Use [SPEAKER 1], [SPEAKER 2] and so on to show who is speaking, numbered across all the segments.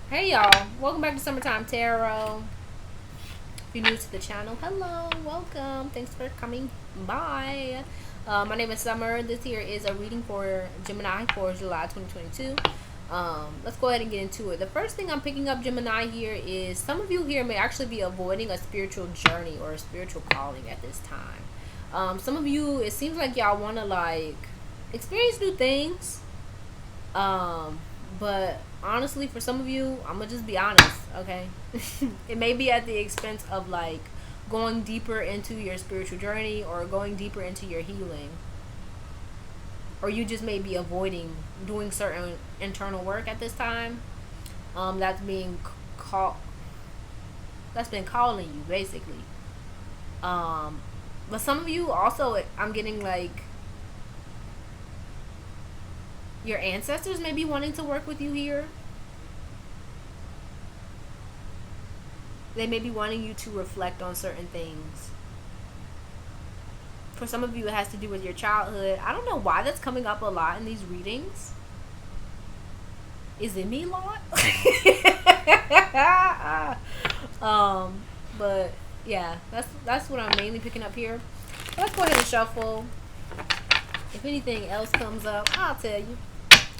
[SPEAKER 1] Hey y'all, welcome back to Summertime Tarot. If you're new to the channel, hello, welcome. Thanks for coming by. My name is Summer. This here is a reading for Gemini for July 2022. Let's go ahead and get into it. The first thing I'm picking up, Gemini, here is some of you here may actually be avoiding a spiritual journey or a spiritual calling at this time. Some of you, it seems like y'all want to like experience new things. But honestly, for some of you, I'm gonna just be honest, okay? It may be at the expense of like going deeper into your spiritual journey or going deeper into your healing, or you just may be avoiding doing certain internal work at this time. That's being called. That's been calling you basically. But some of you also, I'm getting like your ancestors may be wanting to work with you here. They may be wanting you to reflect on certain things. For some of you, it has to do with your childhood. I don't know why that's coming up a lot in these readings. Is it me, Lord? But yeah, that's what I'm mainly picking up here. Let's go ahead and shuffle. If anything else comes up, I'll tell you.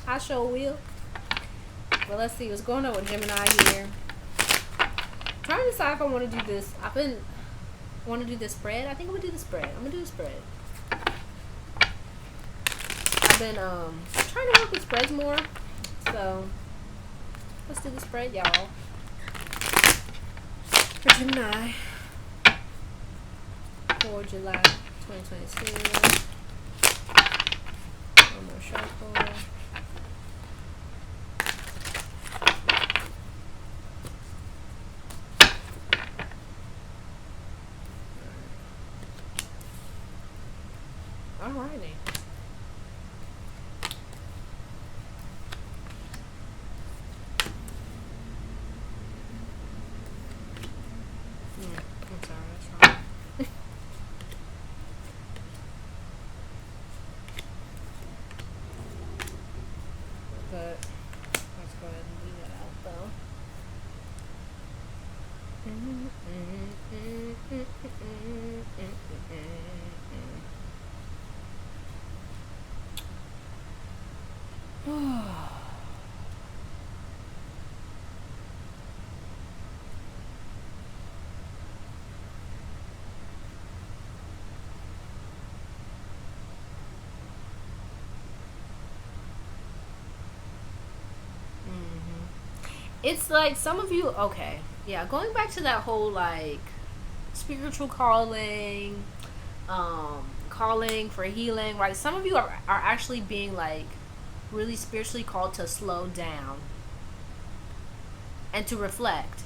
[SPEAKER 1] I sure will. But let's see what's going on with Gemini here. Trying to decide if I want to do this. Want to do the spread. I think I'm gonna do the spread. I'm gonna do the spread. I've been trying to work with spreads more. So let's do the spread, y'all. For Gemini for July 2022. One more shuffle. Alrighty. I'm sorry, that's wrong. But let's go ahead and leave that out though. It's like some of you, okay, yeah, going back to that whole like spiritual calling, calling for healing, right? Some of you are actually being like really spiritually called to slow down and to reflect.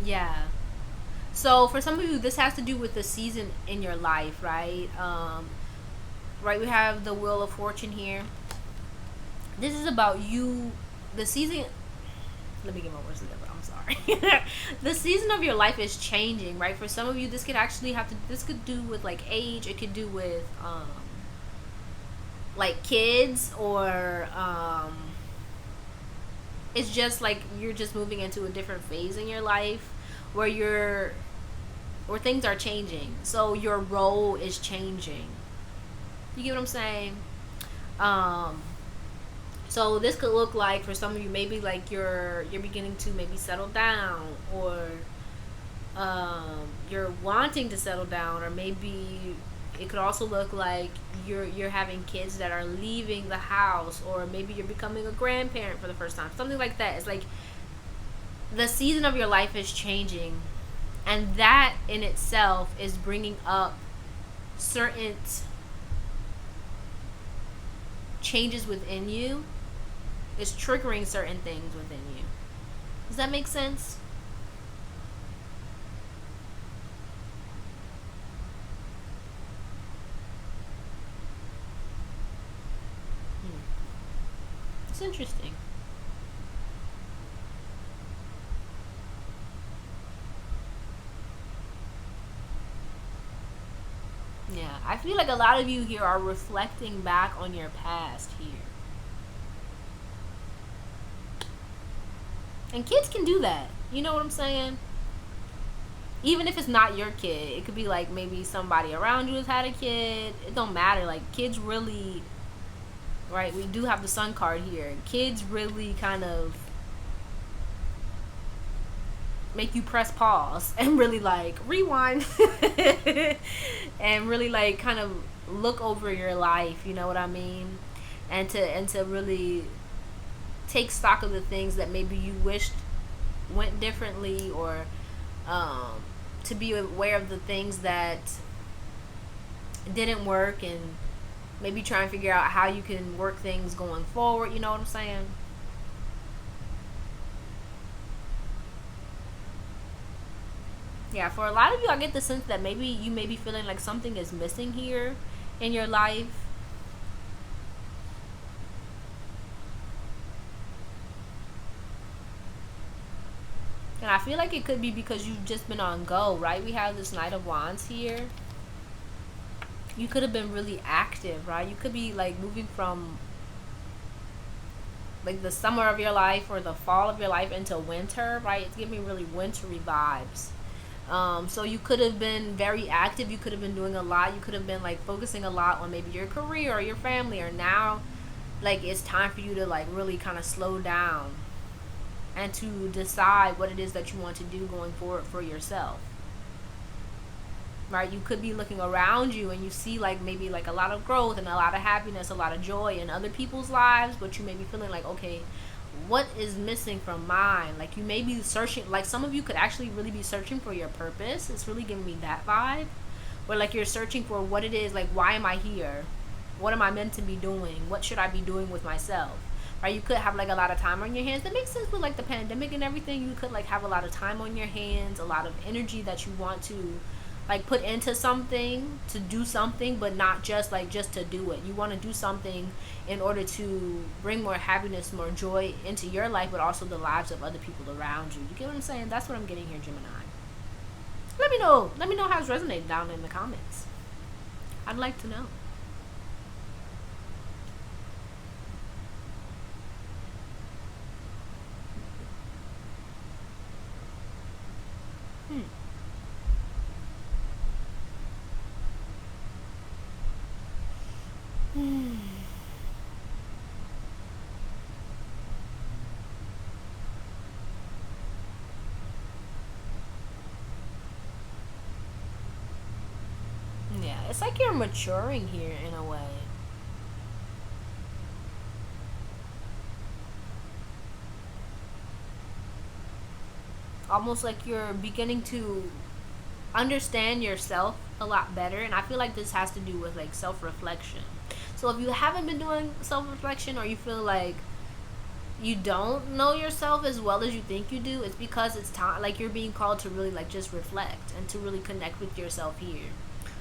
[SPEAKER 1] Yeah. So for some of you, this has to do with the season in your life, right? Right, we have the Wheel of Fortune here. This is about you, the season. Let me get my words together. I'm sorry. The season of your life is changing, right? For some of you, this could actually have to. This could do with like age. It could do with like kids, or it's just like you're just moving into a different phase in your life where where things are changing. So your role is changing. You get what I'm saying? Um, so this could look like for some of you maybe like you're beginning to maybe settle down, or you're wanting to settle down, or maybe it could also look like you're having kids that are leaving the house, or maybe you're becoming a grandparent for the first time. Something like that. It's like the season of your life is changing, and that in itself is bringing up certain changes within you. It's triggering certain things within you. Does that make sense? It's interesting. Yeah, I feel like a lot of you here are reflecting back on your past here. And kids can do that. You know what I'm saying? Even if it's not your kid, it could be like maybe somebody around you has had a kid. It don't matter. Like kids really, right? We do have the sun card here. Kids really kind of make you press pause and really like rewind and really like kind of look over your life, you know what I mean? And to really take stock of the things that maybe you wished went differently, or to be aware of the things that didn't work, and maybe try and figure out how you can work things going forward, you know what I'm saying? Yeah, for a lot of you, I get the sense that maybe you may be feeling like something is missing here in your life. And I feel like it could be because you've just been on go, right? We have this Knight of Wands here. You could have been really active, right? You could be like moving from like the summer of your life or the fall of your life into winter, right? It's giving me really wintry vibes. So you could have been very active. You could have been doing a lot. You could have been like focusing a lot on maybe your career or your family. Or now, like it's time for you to like really kind of slow down and to decide what it is that you want to do going forward for yourself. Right? You could be looking around you and you see like maybe like a lot of growth and a lot of happiness, a lot of joy in other people's lives, but you may be feeling like, okay, what is missing from mine? Like you may be searching, like some of you could actually really be searching for your purpose. It's really giving me that vibe, where like you're searching for what it is, like why am I here, what am I meant to be doing, what should I be doing with myself, right? You could have like a lot of time on your hands. That makes sense with like the pandemic and everything. You could like have a lot of time on your hands, a lot of energy that you want to like put into something, to do something, but not just like just to do it. You want to do something in order to bring more happiness, more joy into your life, but also the lives of other people around you. You get what I'm saying? That's what I'm getting here, Gemini. Let me know. Let me know how it's resonating down in the comments. I'd like to know. Hmm. Yeah, it's like you're maturing here in a way. Almost like you're beginning to understand yourself a lot better, and I feel like this has to do with like self-reflection. So if you haven't been doing self-reflection, or you feel like you don't know yourself as well as you think you do, it's because it's time, like you're being called to really like just reflect and to really connect with yourself here,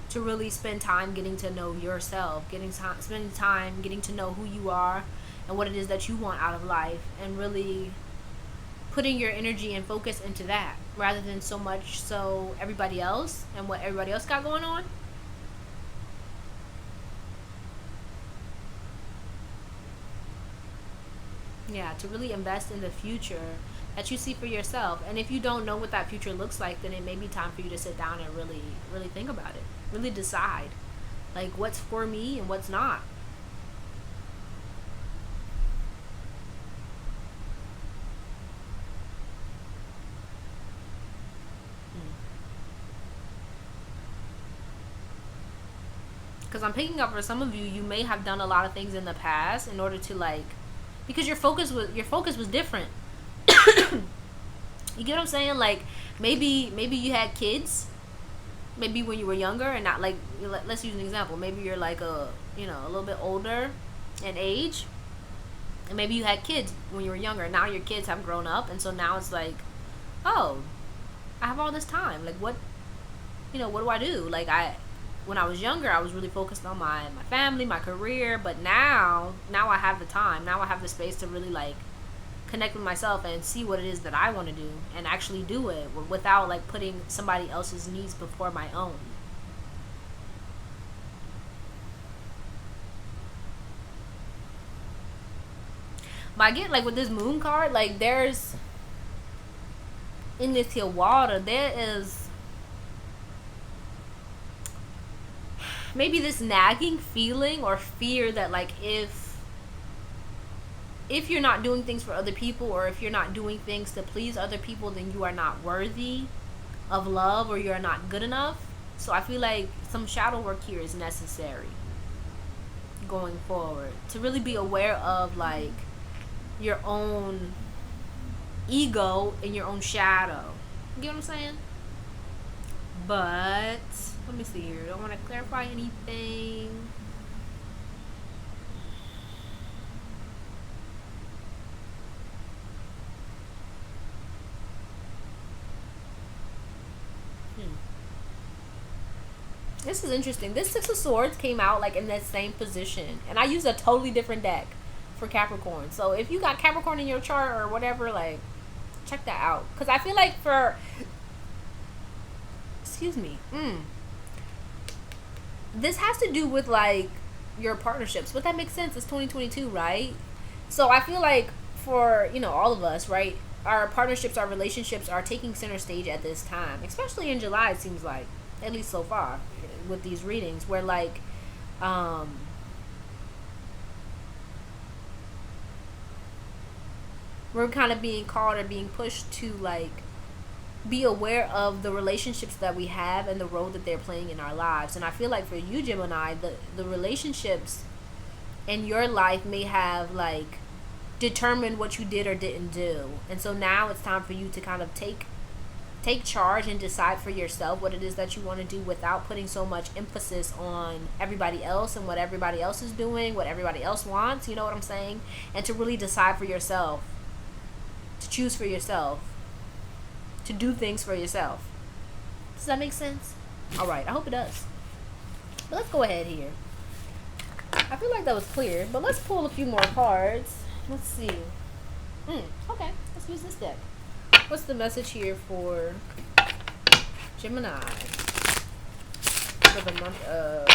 [SPEAKER 1] to really spend time getting to know yourself, spending time getting to know who you are and what it is that you want out of life, and really putting your energy and focus into that rather than so much so everybody else and what everybody else got going on. Yeah, to really invest in the future that you see for yourself. And if you don't know what that future looks like, then it may be time for you to sit down and really, really think about it. Really decide, like, what's for me and what's not. Because I'm picking up for some of you, you may have done a lot of things in the past in order to, like, because your focus was different. You get what I'm saying? Like, maybe you had kids, maybe when you were younger, and not like, let's use an example. Maybe you're like a little bit older in age, and maybe you had kids when you were younger. Now your kids have grown up, and so now it's like, oh, I have all this time. Like, what do I do? Like, when I was younger, I was really focused on my family, my career, but now I have the time. Now I have the space to really like connect with myself and see what it is that I want to do and actually do it without like putting somebody else's needs before my own. But I get like with this moon card, like there's in this here water, there is maybe this nagging feeling or fear that, like, if you're not doing things for other people, or if you're not doing things to please other people, then you are not worthy of love, or you're not good enough. So I feel like some shadow work here is necessary going forward, to really be aware of, like, your own ego and your own shadow. You get what I'm saying? But let me see here. Don't want to clarify anything. This is interesting. This Six of Swords came out like in that same position, and I used a totally different deck for Capricorn. So if you got Capricorn in your chart or whatever, like, check that out, because I feel like for, excuse me, this has to do with, like, your partnerships. But that makes sense. It's 2022, right? So I feel like for, all of us, right, our partnerships, our relationships are taking center stage at this time, especially in July. It seems like, at least so far with these readings, where, like, we're kind of being called or being pushed to, like, be aware of the relationships that we have and the role that they're playing in our lives. And I feel like for you, Gemini, the relationships in your life may have, like, determined what you did or didn't do. And so now it's time for you to kind of take charge and decide for yourself what it is that you want to do, without putting so much emphasis on everybody else and what everybody else is doing, what everybody else wants. You know what I'm saying? And to really decide for yourself, to choose for yourself, to do things for yourself. Does that make sense? All right, I hope it does. But let's go ahead here. I feel like that was clear, but let's pull a few more cards. Let's see. Okay, let's use this deck. What's the message here for Gemini for the month of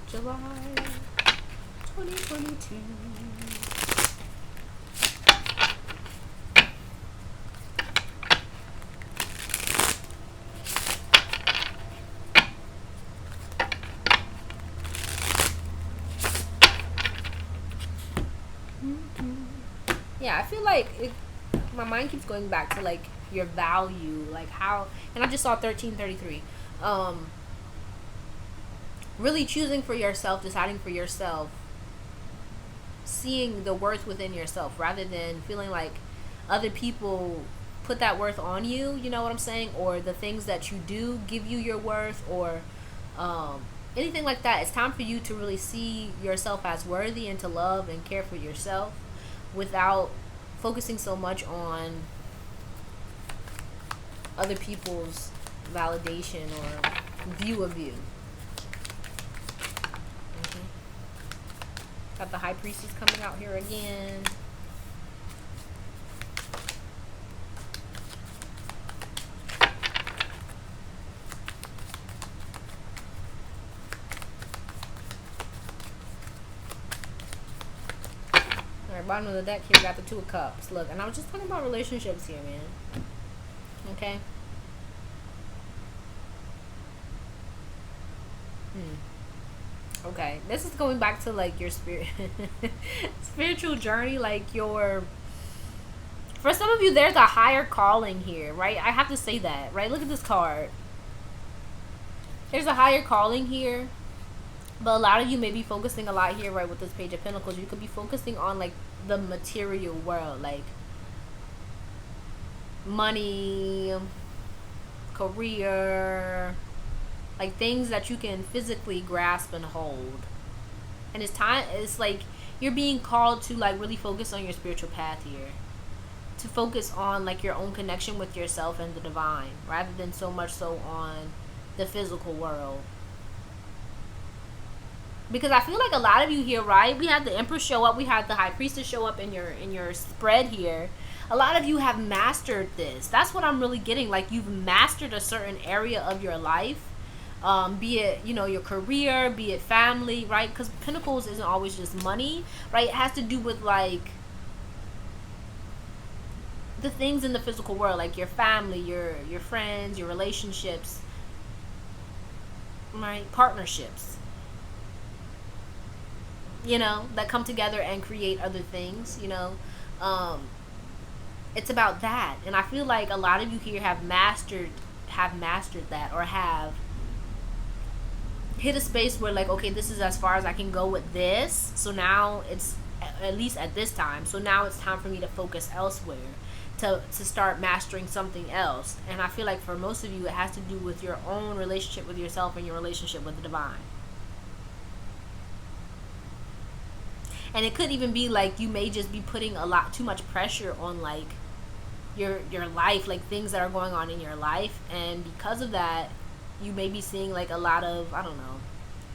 [SPEAKER 1] July 2022? Yeah, I feel like my mind keeps going back to, like, your value, like how, and I just saw 1333. Really choosing for yourself, deciding for yourself, seeing the worth within yourself, rather than feeling like other people put that worth on you. You know what I'm saying? Or the things that you do give you your worth, or anything like that. It's time for you to really see yourself as worthy, and to love and care for yourself, without focusing so much on other people's validation or view of you. Got the High Priestess coming out here again. Alright, bottom of the deck here got the Two of Cups. Look, and I was just talking about relationships here, man. Okay? Okay, this is going back to, like, your spiritual journey, like your, for some of you, there's a higher calling here, right? I have to say that, right? Look at this card. There's a higher calling here, but a lot of you may be focusing a lot here, right, with this Page of Pentacles. You could be focusing on, like, the material world, like money, career, like things that you can physically grasp and hold. And it's like you're being called to, like, really focus on your spiritual path here, to focus on, like, your own connection with yourself and the divine, rather than so much so on the physical world. Because I feel like a lot of you here, right, we had the Empress show up, we had the High Priestess show up in your spread here. A lot of you have mastered this. That's what I'm really getting. Like, you've mastered a certain area of your life, be it, your career, be it family, right? Because Pentacles isn't always just money, right? It has to do with, like, the things in the physical world, like your family, your friends, your relationships, right? Partnerships, you know, that come together and create other things, you know. Um, it's about that. And I feel like a lot of you here have mastered that, or have hit a space where, like, okay, this is as far as I can go with this. So now it's, at least at this time, so now it's time for me to focus elsewhere, to start mastering something else. And I feel like for most of you, it has to do with your own relationship with yourself and your relationship with the divine. And it could even be like you may just be putting a lot too much pressure on, like, your life, like things that are going on in your life, and because of that, you may be seeing like a lot of, I don't know,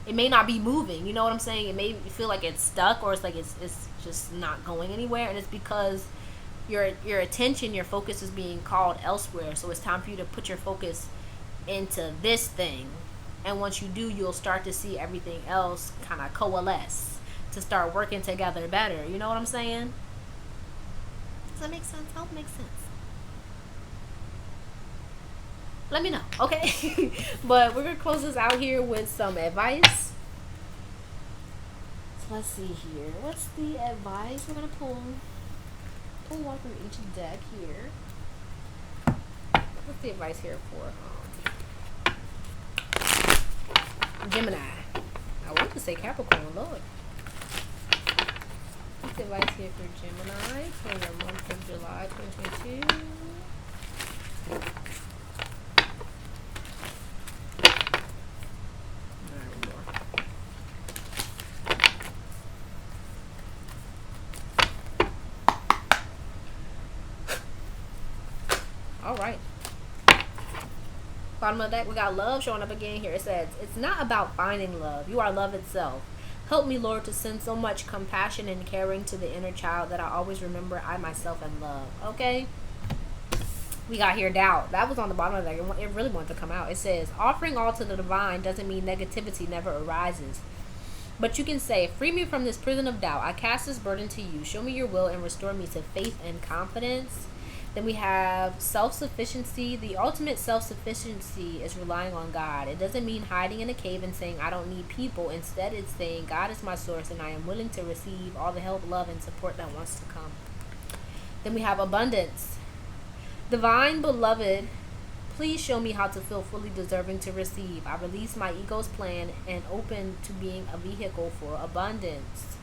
[SPEAKER 1] it may not be moving, you know what I'm saying? It may feel like it's stuck, or it's like it's just not going anywhere, and it's because your attention, your focus is being called elsewhere. So it's time for you to put your focus into this thing, and once you do, you'll start to see everything else kind of coalesce to start working together better. You know what I'm saying? Does that make sense? I hope it makes sense. Let me know, okay? But we're gonna close this out here with some advice. So let's see here. What's the advice we're gonna pull? Pull one from each deck here. What's the advice here for Gemini? I wanted to say Capricorn, Lord. What's the advice here for Gemini for the month of July 2022? All right. Bottom of the deck, we got love showing up again here. It says, it's not about finding love. You are love itself. Help me, Lord, to send so much compassion and caring to the inner child that I always remember I myself am love. Okay? We got here doubt. That was on the bottom of the deck. It really wanted to come out. It says, offering all to the divine doesn't mean negativity never arises. But you can say, free me from this prison of doubt. I cast this burden to you. Show me your will and restore me to faith and confidence. Then we have self-sufficiency. The ultimate self-sufficiency is relying on God. It doesn't mean hiding in a cave and saying, I don't need people. Instead, it's saying, God is my source and I am willing to receive all the help, love, and support that wants to come. Then we have abundance. Divine beloved, please show me how to feel fully deserving to receive. I release my ego's plan and open to being a vehicle for abundance.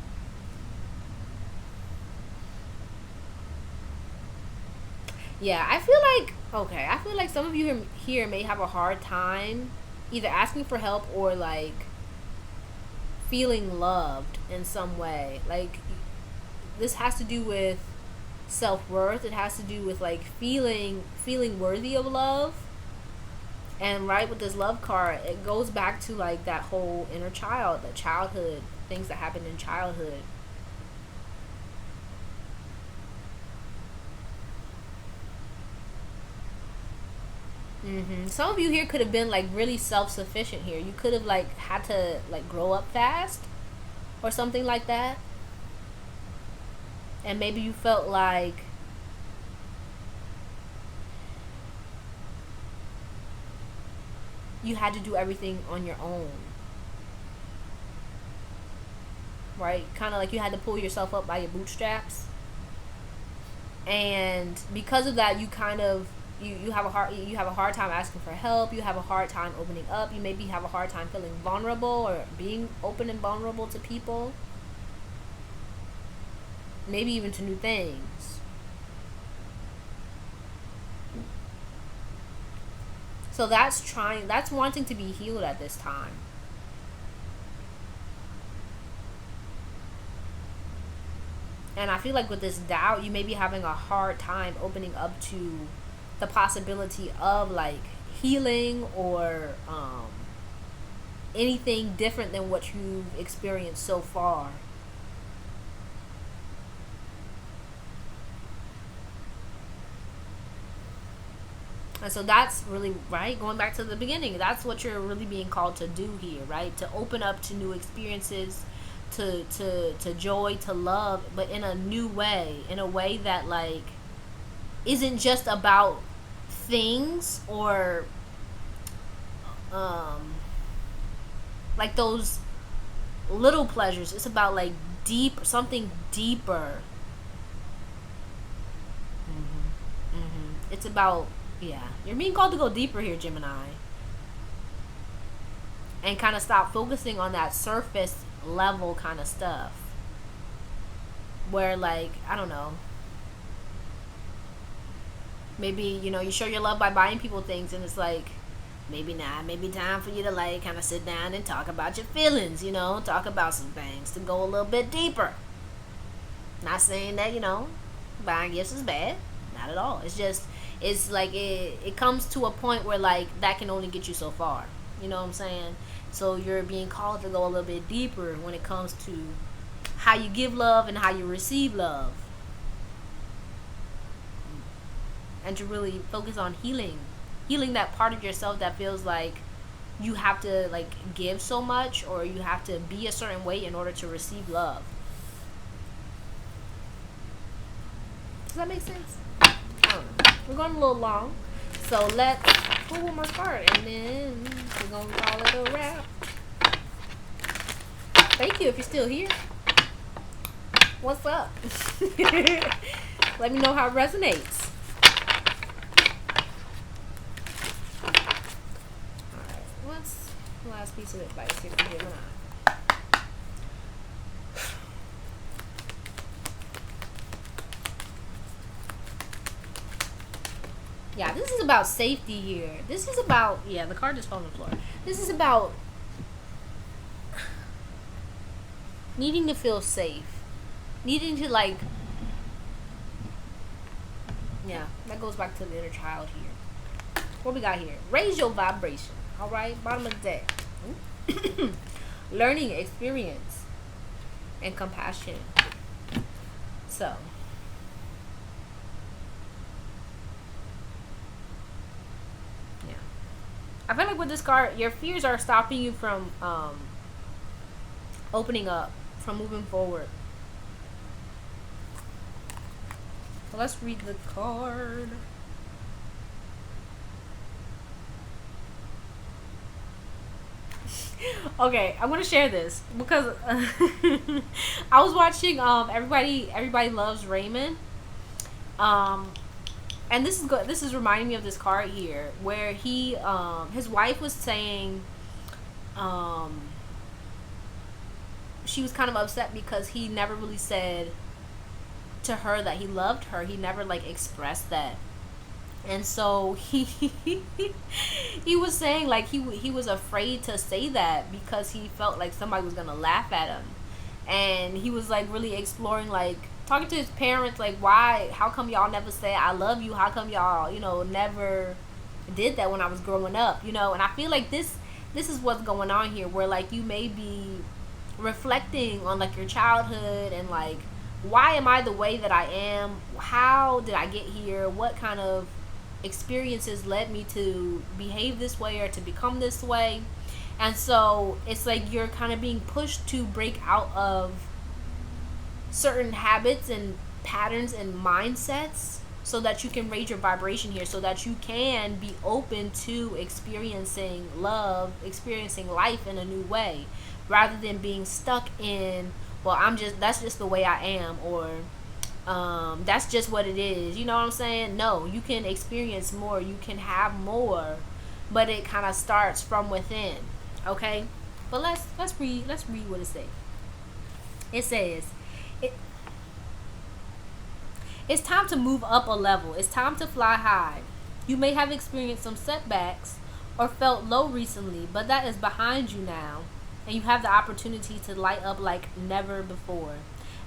[SPEAKER 1] Yeah, I feel like some of you here may have a hard time either asking for help or like feeling loved in some way. Like, this has to do with self-worth. It has to do with like feeling worthy of love. And right, with this love card, it goes back to like that whole inner child, the childhood, things that happened in childhood. Some of you here could have been like really self-sufficient here. You could have like had to like grow up fast or something like that. And maybe you felt like you had to do everything on your own. Right? Kind of like you had to pull yourself up by your bootstraps. And because of that, you kind of you have a hard time asking for help. You have a hard time opening up. You maybe have a hard time feeling vulnerable or being open and vulnerable to people, maybe even to new things. So that's wanting to be healed at this time. And I feel like with this doubt, you may be having a hard time opening up to the possibility of like healing or anything different than what you've experienced so far. And so that's really, right, going back to the beginning, that's what you're really being called to do here, right? To open up to new experiences, to joy, to love, but in a new way, in a way that like isn't just about things or like those little pleasures. It's about like something deeper. It's about, yeah, you're being called to go deeper here, Gemini, and kind of stop focusing on that surface level kind of stuff where, like, I don't know, maybe, you know, you show your love by buying people things, and it's like, maybe not, maybe time for you to like kind of sit down and talk about your feelings, you know, talk about some things to go a little bit deeper. Not saying that, you know, buying gifts is bad, not at all. It's just, it's like it comes to a point where like that can only get you so far, you know what I'm saying? So you're being called to go a little bit deeper when it comes to how you give love and how you receive love, and to really focus on healing that part of yourself that feels like you have to like give so much, or you have to be a certain way in order to receive love. Does that make sense? I don't know. We're going a little long, so let's pull one more card and then we're gonna call it a wrap. Thank you if you're still here. What's up? Let me know how it resonates. What's the last piece of advice here for Gemini? Yeah, this is about safety here. This is about, yeah, the card just fell on the floor. This is about needing to feel safe. Needing to, like, yeah, that goes back to the inner child here. What we got here? Raise your vibration. All right, bottom of the deck. Learning, experience, and compassion. So, yeah, I feel like with this card, your fears are stopping you from opening up, from moving forward. So let's read the card. Okay, I'm gonna share this because I was watching Everybody Loves Raymond, and this is good. This is reminding me of this card here where he his wife was saying she was kind of upset because he never really said to her that he loved her. He never like expressed that. And so he was saying like he was afraid to say that because he felt like somebody was gonna laugh at him. And he was like really exploring, like talking to his parents, like, why, how come y'all never say I love you? How come y'all, you know, never did that when I was growing up, you know? And I feel like this is what's going on here, where like you may be reflecting on like your childhood and like, why am I the way that I am? How did I get here? What kind of experiences led me to behave this way or to become this way? And so it's like you're kind of being pushed to break out of certain habits and patterns and mindsets so that you can raise your vibration here, so that you can be open to experiencing love, experiencing life in a new way, rather than being stuck in, well, that's just the way I am, or that's just what it is. You know what I'm saying? No, you can experience more, you can have more, but it kind of starts from within. Okay? But let's read what it says. It says, it's time to move up a level. It's time to fly high. You may have experienced some setbacks or felt low recently, but that is behind you now, and you have the opportunity to light up like never before.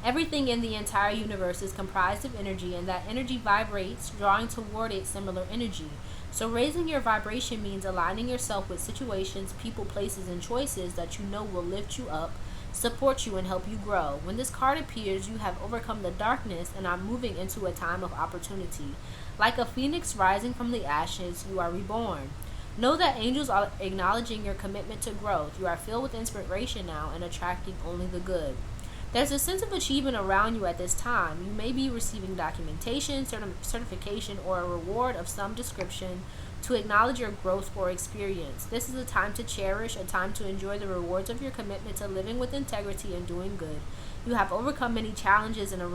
[SPEAKER 1] Everything in the entire universe is comprised of energy, and that energy vibrates, drawing toward it similar energy. So raising your vibration means aligning yourself with situations, people, places, and choices that you know will lift you up, support you, and help you grow. When this card appears, you have overcome the darkness and are moving into a time of opportunity. Like a phoenix rising from the ashes, you are reborn. Know that angels are acknowledging your commitment to growth. You are filled with inspiration now and attracting only the good. There's a sense of achievement around you at this time. You may be receiving documentation, certification, or a reward of some description to acknowledge your growth or experience. This is a time to cherish, a time to enjoy the rewards of your commitment to living with integrity and doing good. You have overcome many challenges and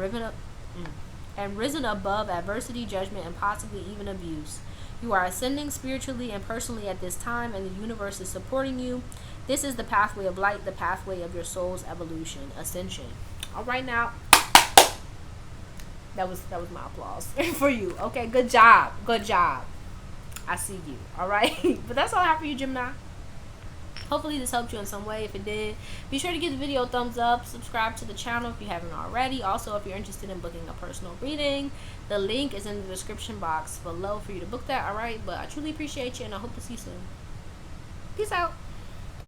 [SPEAKER 1] risen above adversity, judgment, and possibly even abuse. You are ascending spiritually and personally at this time, and the universe is supporting you. This is the pathway of light, the pathway of your soul's evolution, ascension. All right, now that was my applause for you. Okay, good job, good job. I see you. All right, but that's all I have for you, Gemini. Hopefully this helped you in some way. If it did, be sure to give the video a thumbs up, subscribe to the channel if you haven't already. Also, if you're interested in booking a personal reading, the link is in the description box below for you to book that. All right, but I truly appreciate you, and I hope to see you soon. Peace out.